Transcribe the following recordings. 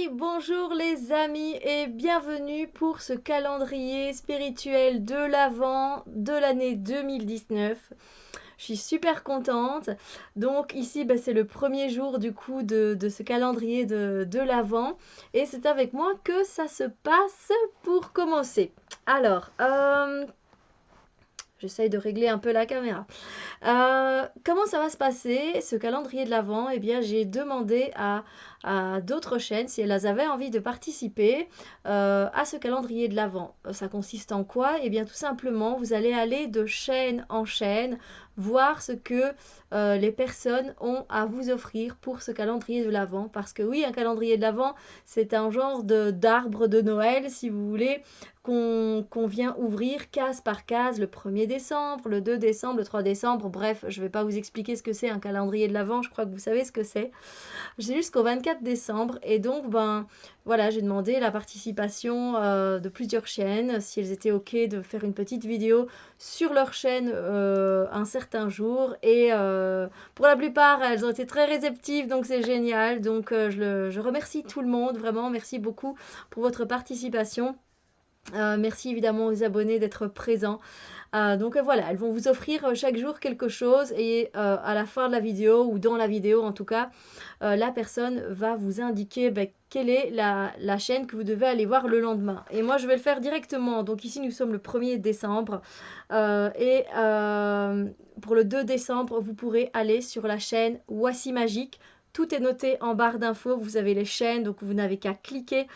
Oui, bonjour les amis et bienvenue pour ce calendrier spirituel de l'Avent de l'année 2019. Je suis super contente. Donc ici, c'est le premier jour du coup de ce calendrier de l'Avent et c'est avec moi que ça se passe pour commencer. Alors, j'essaye de régler un peu la caméra. Comment ça va se passer, ce calendrier de l'Avent? Eh bien, j'ai demandé à d'autres chaînes si elles avaient envie de participer à ce calendrier de l'Avent. Ça consiste en quoi? Eh bien, tout simplement, vous allez aller de chaîne en chaîne, voir ce que les personnes ont à vous offrir pour ce calendrier de l'Avent. Parce que oui, un calendrier de l'Avent, c'est un genre d'arbre de Noël, si vous voulez, qu'on vient ouvrir case par case le 1er décembre, le 2 décembre, le 3 décembre. Bref, je ne vais pas vous expliquer ce que c'est un calendrier de l'Avent, je crois que vous savez ce que c'est. J'ai jusqu'au 24 décembre et donc voilà, j'ai demandé la participation de plusieurs chaînes, si elles étaient OK de faire une petite vidéo sur leur chaîne un certain jour et pour la plupart, elles ont été très réceptives, donc c'est génial. Donc je remercie tout le monde, vraiment, merci beaucoup pour votre participation. Merci évidemment aux abonnés d'être présents. Donc voilà, elles vont vous offrir chaque jour quelque chose et à la fin de la vidéo ou dans la vidéo en tout cas, la personne va vous indiquer quelle est la chaîne que vous devez aller voir le lendemain. Et moi je vais le faire directement. Donc ici nous sommes le 1er décembre et pour le 2 décembre vous pourrez aller sur la chaîne Voici Magique. Tout est noté en barre d'infos, vous avez les chaînes, donc vous n'avez qu'à cliquer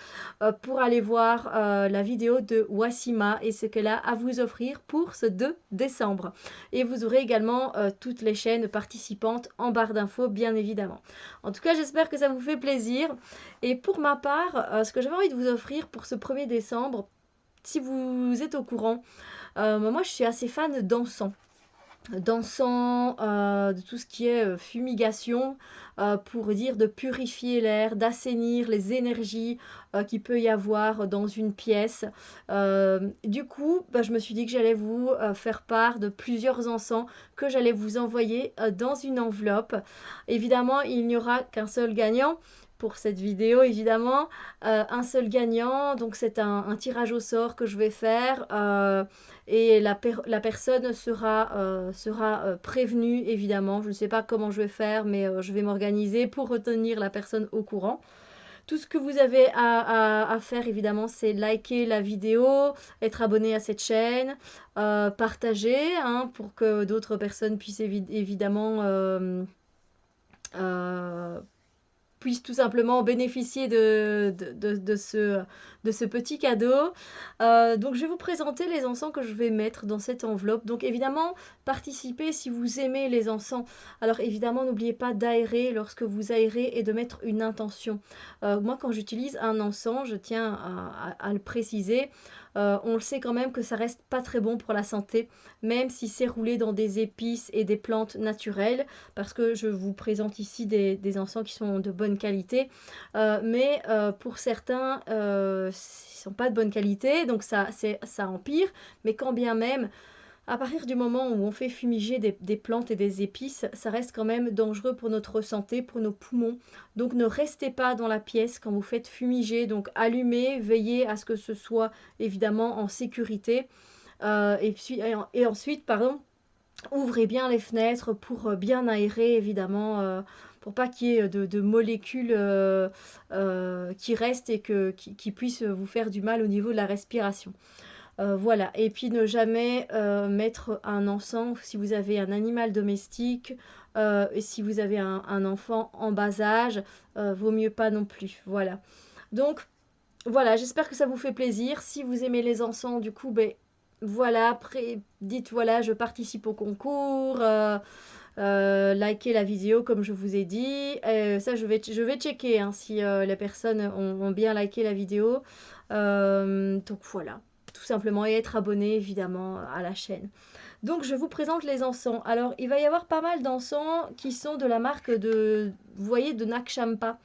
pour aller voir la vidéo de Wassima et ce qu'elle a à vous offrir pour ce 2 décembre. Et vous aurez également toutes les chaînes participantes en barre d'infos, bien évidemment. En tout cas, j'espère que ça vous fait plaisir. Et pour ma part, ce que j'avais envie de vous offrir pour ce 1er décembre, si vous êtes au courant, moi je suis assez fan d'encens. De tout ce qui est fumigation, pour dire de purifier l'air, d'assainir les énergies qu'il peut y avoir dans une pièce. Du coup, je me suis dit que j'allais vous faire part de plusieurs encens que j'allais vous envoyer dans une enveloppe. Évidemment, il n'y aura qu'un seul gagnant pour cette vidéo, évidemment. Un seul gagnant, donc c'est un tirage au sort que je vais faire et la personne sera prévenue, évidemment. Je ne sais pas comment je vais faire, mais je vais m'organiser pour retenir la personne au courant. Tout ce que vous avez à faire, évidemment, c'est liker la vidéo, être abonné à cette chaîne, partager pour que d'autres personnes puissent évidemment puissent tout simplement bénéficier de ce petit cadeau. Donc je vais vous présenter les encens que je vais mettre dans cette enveloppe. Donc évidemment, participez si vous aimez les encens. Alors évidemment, n'oubliez pas d'aérer lorsque vous aérez et de mettre une intention. Moi, quand j'utilise un encens, je tiens à le préciser, on le sait quand même que ça reste pas très bon pour la santé, même si c'est roulé dans des épices et des plantes naturelles, parce que je vous présente ici des encens qui sont de bonne qualité, mais pour certains, ils ne sont pas de bonne qualité, donc ça empire, mais quand bien même, à partir du moment où on fait fumiger des plantes et des épices, ça reste quand même dangereux pour notre santé, pour nos poumons. Donc ne restez pas dans la pièce quand vous faites fumiger. Donc allumez, veillez à ce que ce soit évidemment en sécurité. Et ensuite, pardon, ouvrez bien les fenêtres pour bien aérer évidemment. Pour pas qu'il y ait de molécules qui restent et qui puissent vous faire du mal au niveau de la respiration. Voilà, et puis ne jamais mettre un encens si vous avez un animal domestique et si vous avez un enfant en bas âge, vaut mieux pas non plus. Voilà. Donc voilà, j'espère que ça vous fait plaisir. Si vous aimez les encens, du coup, voilà, après dites voilà, je participe au concours. Likez la vidéo comme je vous ai dit. Ça, je vais checker si les personnes ont bien liké la vidéo. Donc voilà, tout simplement, et être abonné évidemment à la chaîne. Donc je vous présente les encens. Alors il va y avoir pas mal d'encens qui sont de la marque vous voyez, de Nakshampa,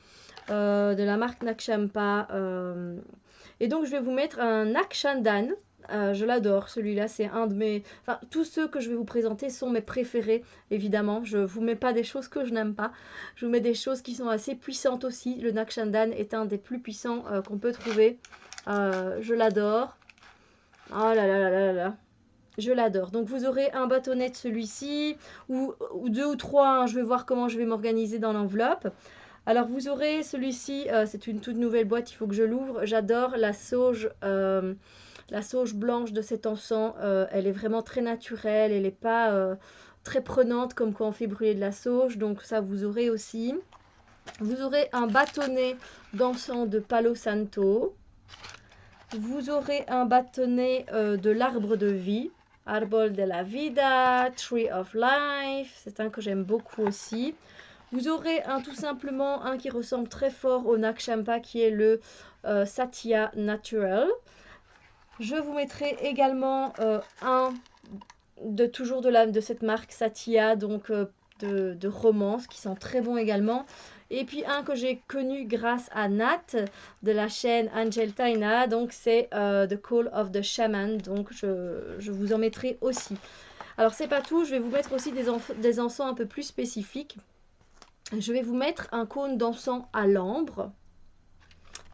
de la marque Nakshampa. Et donc je vais vous mettre un Nakshandan. Je l'adore, celui-là, c'est un de mes... Enfin, tous ceux que je vais vous présenter sont mes préférés, évidemment. Je vous mets pas des choses que je n'aime pas. Je vous mets des choses qui sont assez puissantes aussi. Le Nakshandan est un des plus puissants qu'on peut trouver. Je l'adore. Oh là là là là là là. Je l'adore. Donc vous aurez un bâtonnet de celui-ci, ou deux ou trois, hein. Je vais voir comment je vais m'organiser dans l'enveloppe. Alors vous aurez celui-ci, c'est une toute nouvelle boîte, il faut que je l'ouvre. J'adore la sauge blanche de cet encens. Elle est vraiment très naturelle, elle n'est pas très prenante comme quand on fait brûler de la sauge. Donc ça vous aurez aussi. Vous aurez un bâtonnet d'encens de Palo Santo. Vous aurez un bâtonnet de l'arbre de vie. Arbol de la Vida, Tree of Life. C'est un que j'aime beaucoup aussi. Vous aurez tout simplement un qui ressemble très fort au Nakshampa qui est le Satya Natural. Je vous mettrai également un toujours de cette marque Satya, donc de romance, qui sent très bon également. Et puis un que j'ai connu grâce à Nat de la chaîne Angel Taina, donc c'est The Call of the Shaman, donc je vous en mettrai aussi. Alors c'est pas tout, je vais vous mettre aussi des encens un peu plus spécifiques. Je vais vous mettre un cône d'encens à l'ambre.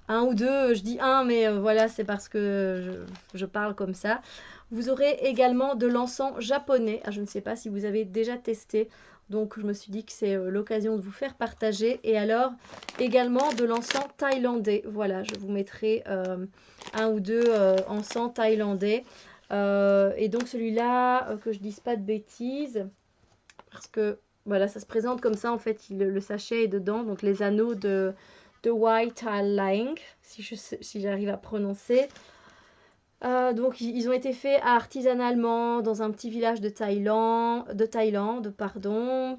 Un ou deux, je dis un, mais voilà, c'est parce que je parle comme ça. Vous aurez également de l'encens japonais. Je ne sais pas si vous avez déjà testé, donc je me suis dit que c'est l'occasion de vous faire partager. Et alors, également de l'encens thaïlandais. Voilà, je vous mettrai un ou deux encens thaïlandais. Et donc celui-là, que je dise pas de bêtises, parce que voilà, ça se présente comme ça en fait, le sachet est dedans, donc les anneaux de White Lang, si j'arrive à prononcer. Donc ils ont été faits artisanalement dans un petit village de Thaïlande, pardon,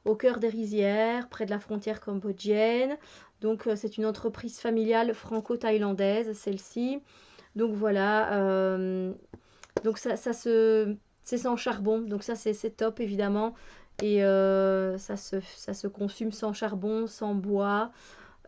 au cœur des rizières, près de la frontière cambodgienne. Donc c'est une entreprise familiale franco-thaïlandaise, celle-ci. Donc voilà, donc c'est sans charbon, donc ça c'est top évidemment. Et ça se consume sans charbon, sans bois.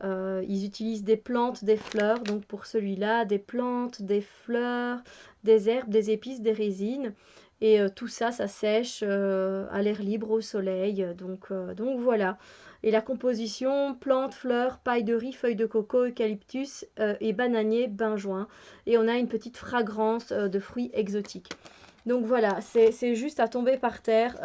Ils utilisent des plantes, des fleurs, donc pour celui-là, des plantes, des fleurs, des herbes, des épices, des résines. Et tout ça, ça sèche à l'air libre, au soleil. Donc voilà. Et la composition, plantes, fleurs, paille de riz, feuilles de coco, eucalyptus et bananier, benjoin. Et on a une petite fragrance de fruits exotiques. Donc voilà, c'est juste à tomber par terre.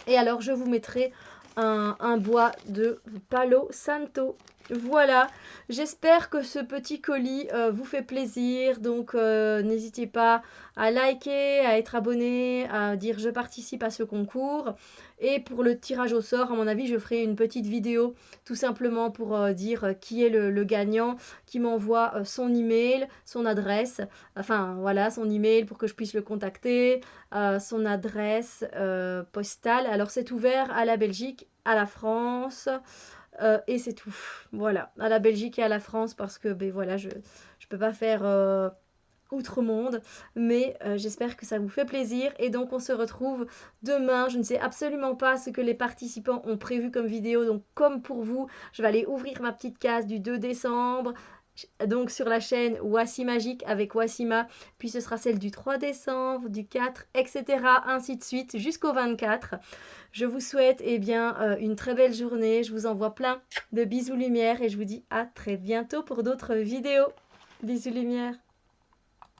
Et alors, je vous mettrai un bois de Palo Santo. Voilà, j'espère que ce petit colis vous fait plaisir. Donc, n'hésitez pas à liker, à être abonné, à dire je participe à ce concours. Et pour le tirage au sort, à mon avis, je ferai une petite vidéo tout simplement pour dire qui est le gagnant, qui m'envoie son email, son adresse, enfin voilà, son email pour que je puisse le contacter, son adresse postale. Alors c'est ouvert à la Belgique, à la France et c'est tout. Voilà, à la Belgique et à la France parce que ben voilà, je peux pas faire outre-monde, mais j'espère que ça vous fait plaisir et donc on se retrouve demain. Je ne sais absolument pas ce que les participants ont prévu comme vidéo, donc comme pour vous, je vais aller ouvrir ma petite case du 2 décembre. Donc sur la chaîne Wassi Magique avec Wassima, puis ce sera celle du 3 décembre, du 4, etc. ainsi de suite jusqu'au 24. Je vous souhaite une très belle journée, je vous envoie plein de bisous lumière et je vous dis à très bientôt pour d'autres vidéos. Bisous lumière.